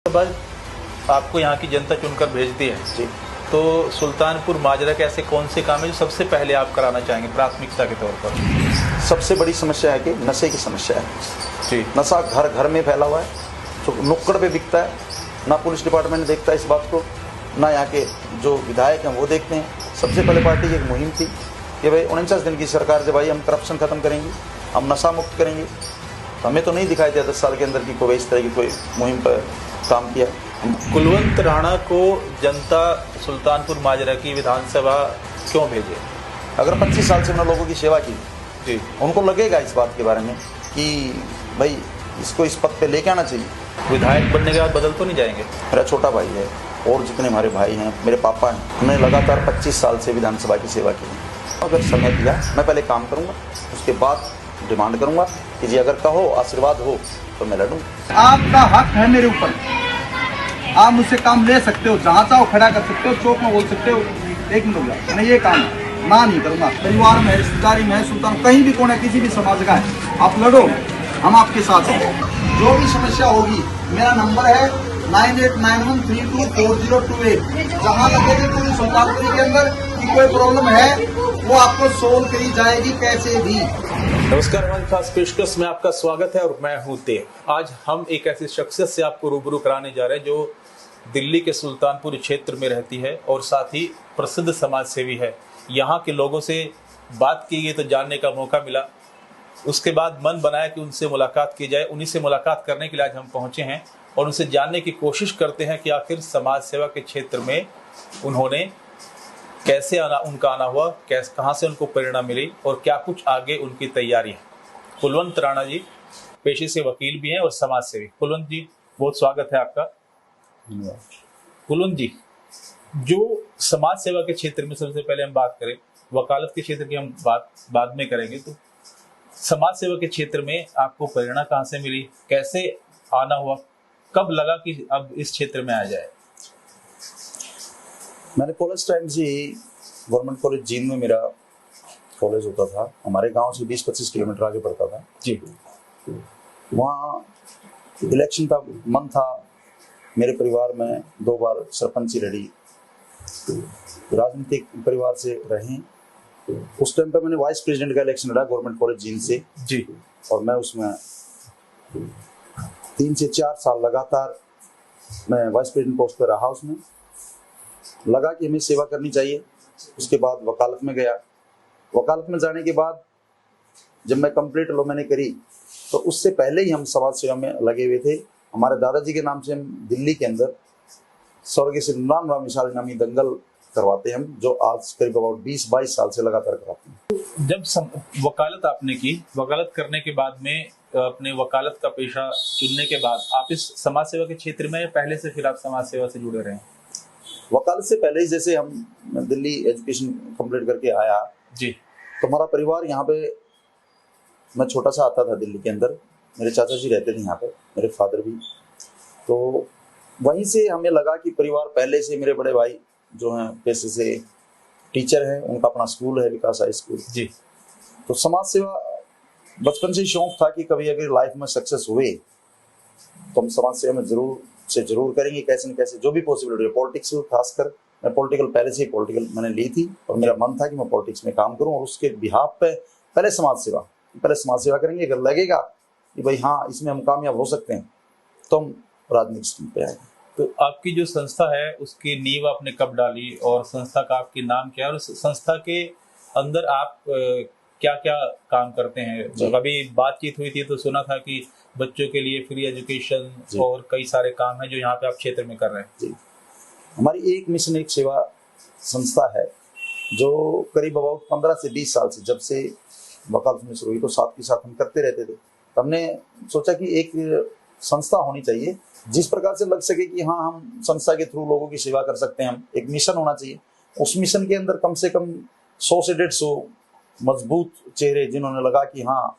बाद आपको यहाँ की जनता चुनकर भेजती है जी। तो सुल्तानपुर माजरा के ऐसे कौन से काम है जो सबसे पहले आप कराना चाहेंगे प्राथमिकता के तौर पर? सबसे बड़ी समस्या है कि नशे की समस्या है जी। नशा घर घर में फैला हुआ है, जो नुक्कड़ पे बिकता है। ना पुलिस डिपार्टमेंट देखता है इस बात को, ना यहाँ के जो विधायक हैं वो देखते हैं। सबसे पहले पार्टी की एक मुहिम थी कि भाई 49 दिन की सरकार से भाई हम करप्शन खत्म करेंगे, हम नशा मुक्त करेंगे। तो हमें तो नहीं दिखाई दिया 10 साल के अंदर की कोई इस तरह की कोई मुहिम पर काम किया। कुलवंत राणा को जनता सुल्तानपुर माजरा की विधानसभा क्यों भेजे? अगर 25 साल से उन्होंने लोगों की सेवा की, जी, उनको लगेगा इस बात के बारे में कि भाई इसको इस पद पे लेके आना चाहिए। विधायक बनने के बाद बदल तो नहीं जाएंगे? मेरा छोटा भाई है और जितने हमारे भाई हैं, मेरे पापा हैं, उन्होंने लगातार 25 साल से विधानसभा की सेवा की। अगर समय दिया मैं पहले काम करूंगा, उसके बाद डिमांड करूंगा कि जी अगर कहो आशीर्वाद हो तो मैं लड़ूंगा। आपका हक है मेरे ऊपर, आप मुझसे काम ले सकते हो, जहाँ चाहो खड़ा कर सकते हो, चौक में बोल सकते हो 1 मिनट हो गया, मैं ये काम ना नहीं करूंगा। परिवार में, रिश्तेदारी में, सुल्तान कहीं भी कौन है, किसी भी समाज का है, आप लड़ो, हम आपके साथ हैं। जो भी समस्या होगी, मेरा नंबर है 9891324028। जहाँ लगेगी पूरी सुल्तानपुरी के अंदर कि कोई प्रॉब्लम है, वो आपको सोल्व करी जाएगी कैसे भी। नमस्कार, हमारी खास पेशकश में आपका स्वागत है और मैं हूं देव। आज हम एक ऐसी शख्सियत से आपको रूबरू कराने जा रहे हैं जो दिल्ली के सुल्तानपुर क्षेत्र में रहती है और साथ ही प्रसिद्ध समाज सेवी है। यहाँ के लोगों से बात की गई तो जानने का मौका मिला, उसके बाद मन बनाया कि उनसे मुलाकात की जाए। उन्हीं से मुलाकात करने के लिए आज हम पहुँचे हैं और उनसे जानने की कोशिश करते हैं कि आखिर समाज सेवा के क्षेत्र में उन्होंने कैसे उनका आना हुआ, कहाँ से उनको प्रेरणा मिली और क्या कुछ आगे उनकी तैयारी है। कुलवंत राणा जी पेशे से वकील भी हैं और समाज सेवी। कुलवंत जी, बहुत स्वागत है आपका। कुलवंत जी, जो समाज सेवा के क्षेत्र में सबसे पहले हम बात करें, वकालत के क्षेत्र की हम बात बाद में करेंगे, तो समाज सेवा के क्षेत्र में आपको प्रेरणा कहाँ से मिली, कैसे आना हुआ, कब लगा कि अब इस क्षेत्र में आ जाए? मैंने कॉलेज टाइम से ही गवर्नमेंट कॉलेज जींद में मेरा कॉलेज होता था, हमारे गांव से 20-25 किलोमीटर आगे पड़ता था जी। वहाँ इलेक्शन का मन था, मेरे परिवार में 2 बार सरपंची लड़ी, राजनीतिक परिवार से रहे। उस टाइम पे मैंने वाइस प्रेसिडेंट का इलेक्शन लड़ा गवर्नमेंट कॉलेज जींद से जी, और मैं उसमें 3 से 4 साल लगातार मैं वाइस प्रेसिडेंट पोस्ट पर रहा। उसमें लगा कि हमें सेवा करनी चाहिए। उसके बाद वकालत में गया। वकालत में जाने के बाद जब मैं कंप्लीट लॉ मैंने करी तो उससे पहले ही हम समाज सेवा में लगे हुए थे। हमारे दादाजी के नाम से हम दिल्ली के अंदर स्वर्गीय श्री राम मिसाल नामी दंगल करवाते हैं हम, जो आज करीब अबाउट 20-22 साल से लगातार कराते हैं। जब वकालत आपने की, वकालत करने के बाद में अपने वकालत का पेशा चुनने के बाद आप इस समाज सेवा के क्षेत्र में पहले से फिर आप समाज सेवा से जुड़े रहे? वकालत से पहले ही जैसे हम दिल्ली एजुकेशन कंप्लीट करके आया जी, तो हमारा परिवार यहाँ पे, मैं छोटा सा आता था दिल्ली के अंदर, मेरे चाचा जी रहते थे यहाँ पे, मेरे फादर भी, तो वहीं से हमें लगा कि परिवार पहले से, मेरे बड़े भाई जो हैं पेशे से टीचर हैं, उनका अपना स्कूल है विकास हाई स्कूल जी, तो समाज सेवा बचपन से ही शौक था कि कभी अगर लाइफ में सक्सेस हुए तो हम समाज सेवा में जरूर करेंगे, कैसे न कैसे जो भी पॉसिबिलिटी है। पॉलिटिक्स खासकर मैं पॉलिटिकल पहले से ही पॉलिटिकल मैंने ली थी और मेरा मन था कि मैं पॉलिटिक्स में काम करूं और उसके बिहाफ पे पहले समाज सेवा करेंगे। अगर लगेगा कि भाई हाँ इसमें हम कामयाब हो सकते हैं तो हम राजनीति पे आएंगे। तो आपकी जो संस्था है उसकी नींव आपने कब डाली और संस्था का आपकी नाम क्या है और उस संस्था के अंदर आप क्या क्या काम करते हैं? अभी बातचीत हुई थी तो सुना था कि बच्चों के लिए फ्री एजुकेशन और कई सारे काम हैं जो यहाँ पे आप क्षेत्र में कर रहे हैं। जी, हमारी एक मिशन एक सेवा संस्था है जो करीब अबाउट 15 से 20 साल से, जब से वकालत में शुरू हुई तो साथ के साथ हम करते रहते थे। तो हमने सोचा कि एक संस्था होनी चाहिए जिस प्रकार से लग सके कि हाँ हम संस्था के थ्रू लोगों की सेवा कर सकते हैं। हम एक मिशन होना चाहिए, उस मिशन के अंदर कम से कम 100 से 150 मजबूत चेहरे जिन्होंने लगा कि हाँ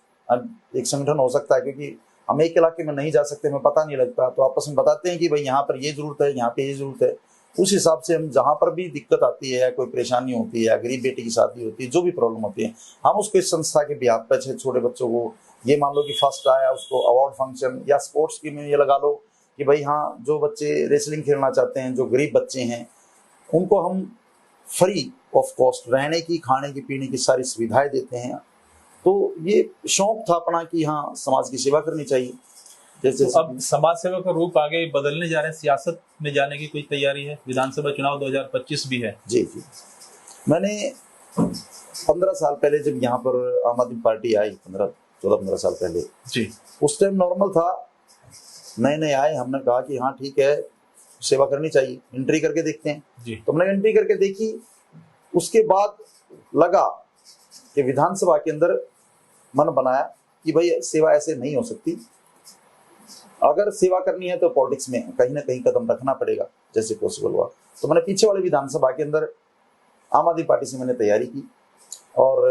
एक संगठन हो सकता है, क्योंकि हम एक इलाके में नहीं जा सकते, हमें पता नहीं लगता, तो आपस में बताते हैं कि भाई यहाँ पर ये जरूरत है, यहाँ पे ये जरूरत है। उस हिसाब से हम जहाँ पर भी दिक्कत आती है, कोई परेशानी होती है, गरीब बेटी की शादी होती है, जो भी प्रॉब्लम होती है, हम उसको इस संस्था के बिहाफ पे छोटे बच्चों को, ये मान लो कि फर्स्ट आया उसको अवार्ड फंक्शन या स्पोर्ट्स की में ये लगा लो कि भाई हाँ, जो बच्चे रेसलिंग खेलना चाहते हैं, जो गरीब बच्चे हैं, उनको हम फ्री ऑफ कॉस्ट रहने की, खाने की, पीने की सारी सुविधाएं देते हैं। तो ये शौक था अपना कि हाँ, समाज की सेवा करनी चाहिए। जैसे तो अब समाज सेवा का रूप आगे बदलने जा रहे हैं, सियासत में जाने की कोई तैयारी है? विधानसभा चुनाव 2025 भी है। जी जी, मैंने 15 साल पहले जब यहाँ पर आम आदमी पार्टी आई, 14-15 साल पहले जी, उस टाइम नॉर्मल था, नए नए आए, हमने कहा कि हाँ ठीक है, सेवा करनी चाहिए, एंट्री करके देखते हैं। जी, तो हमने एंट्री करके देखी। उसके बाद लगा कि विधानसभा के अंदर मन बनाया कि भाई सेवा ऐसे नहीं हो सकती, अगर सेवा करनी है तो पॉलिटिक्स में कहीं ना कहीं कदम रखना पड़ेगा जैसे पॉसिबल हुआ। तो मैंने पीछे वाले विधानसभा के अंदर आम आदमी पार्टी से मैंने तैयारी की और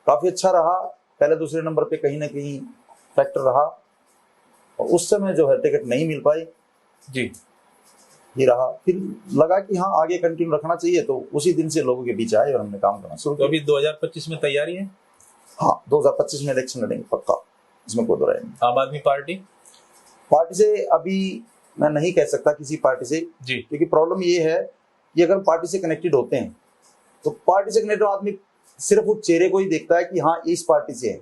काफी अच्छा रहा। पहले दूसरे नंबर पे कहीं ना कहीं फैक्टर रहा और उस समय जो है टिकट नहीं मिल पाई जी, ये रहा। फिर लगा कि हाँ, आगे कंटिन्यू रखना चाहिए, तो उसी दिन से लोगों के बीच आए और हमने काम करना शुरू तो किया। अभी 2025 में तैयारी है? हाँ, 2025 में इलेक्शन लड़ेंगे पक्का, इसमें कोई दो राय नहीं। आम आदमी पार्टी से अभी मैं नहीं कह सकता किसी पार्टी से जी, क्योंकि प्रॉब्लम ये है कि अगर पार्टी से कनेक्टेड होते हैं तो पार्टी से कनेक्टेड आदमी सिर्फ उस चेहरे को ही देखता है कि हाँ, इस पार्टी से है।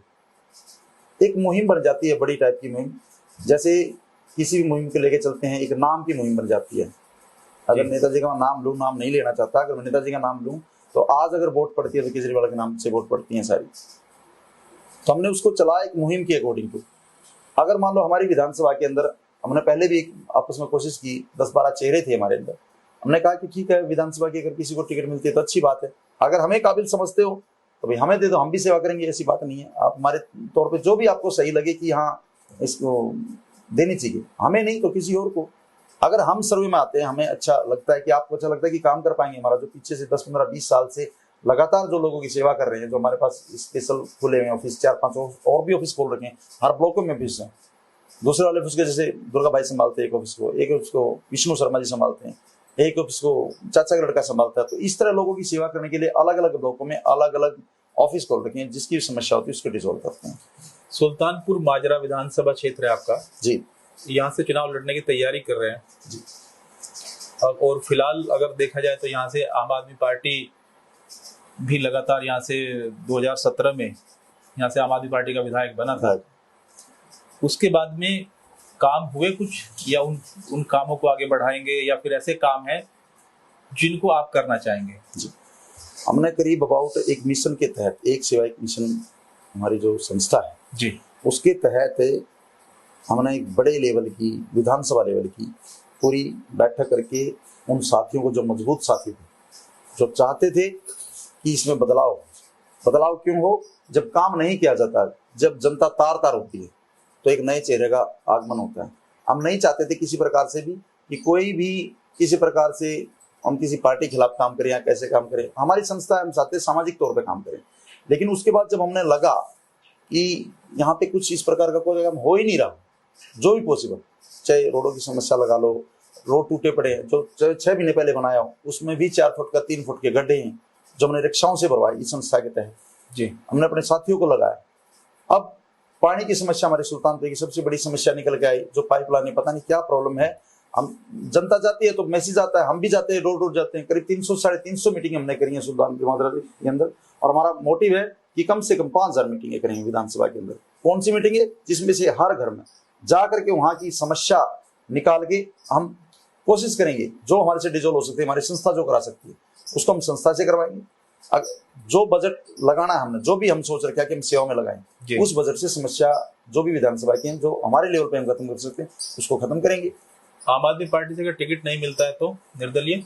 एक मुहिम बन जाती है, बड़ी टाइप की मुहिम, जैसे किसी भी मुहिम को लेके चलते हैं, एक नाम की मुहिम बन जाती है। अगर नेताजी का नाम लूं, नाम नहीं लेना चाहता, अगर मैं नेताजी का नाम लूं तो आज अगर वोट पड़ती है तो केजरीवाल के नाम से वोट पड़ती है सारी। तो हमने उसको चलाया एक मुहिम के अकॉर्डिंग टू। अगर मान लो हमारी विधानसभा के अंदर, हमने पहले भी आपस में कोशिश की, 10-12 चेहरे थे हमारे अंदर, हमने कहा कि ठीक है, विधानसभा की अगर किसी को टिकट मिलती है तो अच्छी बात है, अगर हमें काबिल समझते हो तो भाई हमें दे दो, हम भी सेवा करेंगे, ऐसी बात नहीं है। आप हमारे तौर पे जो भी आपको सही लगे कि हाँ इसको देनी चाहिए, हमें नहीं तो किसी और को। अगर हम सर्वे में आते हैं, हमें अच्छा लगता है कि आपको अच्छा लगता है कि काम कर पाएंगे, हमारा जो पीछे से 10-15-20 साल से लगातार जो लोगों की सेवा कर रहे हैं, जो हमारे पास स्पेशल खुले हुए ऑफिस, 4-5 और भी ऑफिस खोल रखे हैं, हर ब्लॉकों में ऑफिस हैं। दूसरे वाले ऑफिस के जैसे दुर्गा भाई संभालते हैं एक ऑफिस को, एक ऑफिस को विष्णु शर्मा जी संभालते हैं, एक ऑफिस को चाचा का लड़का संभालता है। तो इस तरह लोगों की सेवा करने के लिए अलग अलग ब्लॉकों में अलग अलग ऑफिस खोल रखे हैं, जिसकी समस्या होती है उसको डिसॉल्व करते हैं। सुल्तानपुर माजरा विधानसभा क्षेत्र है आपका जी, यहाँ से चुनाव लड़ने की तैयारी कर रहे हैं जी। और फिलहाल अगर देखा जाए तो यहाँ से आम आदमी पार्टी भी लगातार यहाँ से 2017 में यहाँ से आम आदमी पार्टी का विधायक बना था। उसके बाद में काम हुए कुछ, या उन कामों को आगे बढ़ाएंगे, या फिर ऐसे काम है जिनको आप करना चाहेंगे? जी, हमने करीब अबाउट एक मिशन के तहत, एक सेवा एक मिशन हमारी जो संस्था है जी, उसके तहत हमने एक बड़े लेवल की, विधानसभा लेवल की पूरी बैठक करके उन साथियों को, जो मजबूत साथी थे, जो चाहते थे कि इसमें बदलाव क्यों हो, जब काम नहीं किया जाता, जब जनता तार तार होती है तो एक नए चेहरे का आगमन होता है। हम नहीं चाहते थे किसी प्रकार से भी कि कोई भी किसी प्रकार से हम किसी पार्टी के खिलाफ काम करें या कैसे काम करें। हमारी संस्था, हम चाहते सामाजिक तौर पे काम करें। लेकिन उसके बाद जब हमने लगा कि यहाँ पे कुछ इस प्रकार का कोई काम हो ही नहीं रहा, जो भी पॉसिबल, चाहे रोडों की समस्या लगा लो, रोड टूटे पड़े हैं, जो 6 महीने पहले बनाया हो उसमें भी 4 फुट का 3 फुट के गड्ढे हैं, जो हमने रिक्शाओं से भरवाए इस संस्था के तहत जी, हमने अपने साथियों को लगाया। अब पानी की समस्या हमारे सुल्तानपुर की सबसे बड़ी समस्या निकल के आई, जो पाइपलाइन, पता नहीं क्या प्रॉब्लम है। हम जनता जाती है तो मैसेज आता है, हम भी जाते हैं, रोड जाते हैं। करीब 300-350 मीटिंग हमने करी है सुल्तानपुर माजरा के अंदर, और हमारा मोटिव है कि कम से कम 5000 मीटिंगें करेंगे विधानसभा के अंदर। कौन सी मीटिंग है? जिसमें से हर घर में जा करके वहां की समस्या निकाल के हम कोशिश करेंगे, जो हमारे से डिजोल्व हो सकती है, हमारी संस्था जो करा सकती है उसको हम संस्था से करवाएंगे। जो बजट लगाना है हमने, जो भी हम सोच रखे हैं कि हम सेवा में लगाएं, उस बजट से समस्या जो भी विधानसभा की हैं, जो हमारे लेवल पे हम खत्म कर सकते हैं, उसको खत्म करेंगे। आम आदमी पार्टी से अगर टिकट नहीं मिलता है तो निर्दलीय,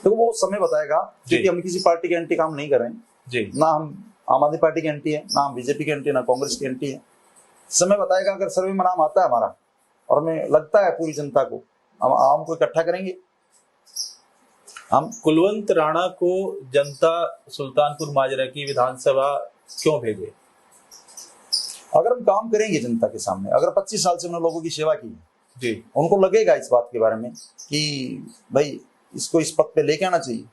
तो वो समय बताएगा, क्योंकि हम किसी पार्टी के एंटी काम नहीं कर रहे हैं जी, ना हम आम आदमी पार्टी के एंटी है, ना हम बीजेपी के एंटी है, ना कांग्रेस के एंटी है। समय बताएगा। अगर सर्वे में नाम आता है हमारा और हमें लगता है पूरी जनता को, हम आम को इकट्ठा करेंगे। हम कुलवंत राणा को जनता सुल्तानपुर माजरा की विधानसभा क्यों भेजे? अगर हम काम करेंगे जनता के सामने, अगर 25 साल से हमने लोगों की सेवा की जी, उनको लगेगा इस बात के बारे में कि भाई इसको इस पद पे लेके आना चाहिए।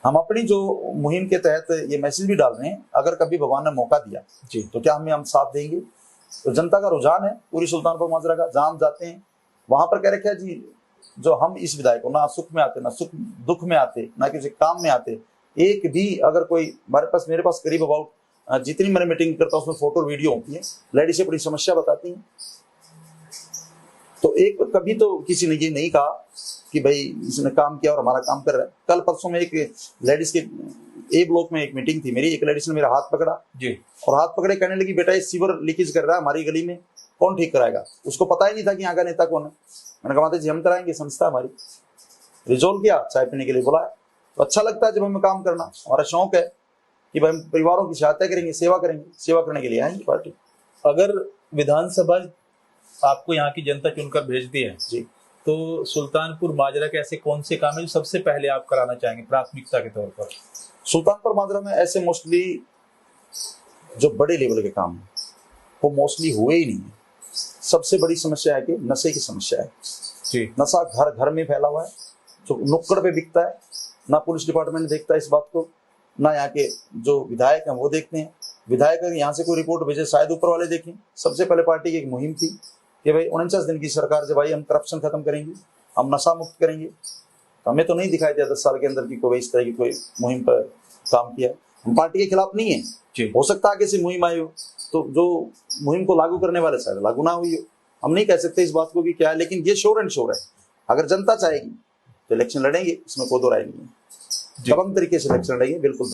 हम अपनी जो मुहिम के तहत ये मैसेज भी डाल रहे हैं, अगर कभी भगवान ने मौका दिया जी, तो क्या हम साथ देंगे। तो जनता का रुझान है पूरी सुल्तानपुर माजरा का, जहां हम जाते हैं वहां पर कह रखा है जी, जो हम इस विधायक को ना सुख में आते, ना सुख दुख में आते, ना किसी काम में आते, एक भी अगर कोई मेरे पास करीब अबाउट जितनी मैंने मीटिंग करता हूँ उसमें फोटो वीडियो होती है, लेडीज अपनी समस्या बताती हैं। तो एक कभी तो किसी ने ये नहीं कहा कि भाई इसने काम किया और हमारा काम कर रहा है। कल परसों में एक लेडीज के ए ब्लॉक में एक मीटिंग थी मेरी, एक लेडीज ने मेरा हाथ पकड़ा जी, और हाथ पकड़े कहने लगी बेटा ये सीवर लीकेज कर रहा है हमारी गली में, कौन ठीक कराएगा? उसको पता ही नहीं था कि यहाँ का नेता कौन है। मैंने कहा माता जी हम कराएंगे, संस्था हमारी। रिजोल्व किया, चाय पीने के लिए बुलाया। तो अच्छा लगता है जब हमें काम करना, हमारा शौक है कि भाई परिवारों की सहायता करेंगे, सेवा करेंगे, सेवा करने के लिए आएंगे पार्टी। अगर विधानसभा आपको यहाँ की जनता चुनकर भेजती है जी, तो सुल्तानपुर माजरा के ऐसे कौन से काम है जो सबसे पहले आप कराना चाहेंगे प्राथमिकता के तौर पर? सुल्तानपुर माजरा में ऐसे मोस्टली जो बड़े लेवल के काम है वो मोस्टली हुए ही नहीं है। सबसे बड़ी समस्या है कि नशे की समस्या है जी, नशा घर घर में फैला हुआ है, जो नुक्कड़ पे बिकता है। ना पुलिस डिपार्टमेंट देखता है इस बात को, ना यहाँ के जो विधायक हैं वो देखते हैं। विधायक अगर यहाँ से कोई रिपोर्ट भेजे शायद ऊपर वाले देखें। सबसे पहले पार्टी की एक मुहिम थी कि भाई 49 दिन की सरकार जब आई हम करप्शन खत्म करेंगे, हम नशा मुक्त करेंगे। तो हमें तो नहीं दिखाई दिया 10 साल के अंदर की कोई इस तरह की कोई मुहिम पर काम किया। हम पार्टी के खिलाफ नहीं है जी, हो सकता है आगे से मुहिम आई हो, तो जो मुहिम को लागू करने वाले शायद लागू ना हुई हो, हम नहीं कह सकते इस बात को कि क्या है। लेकिन ये श्योर एंड श्योर है, अगर जनता चाहेगी तो इलेक्शन लड़ेंगे, इसमें कोई दो राय नहीं है। दबंग तरीके से इलेक्शन लड़ेंगे बिल्कुल।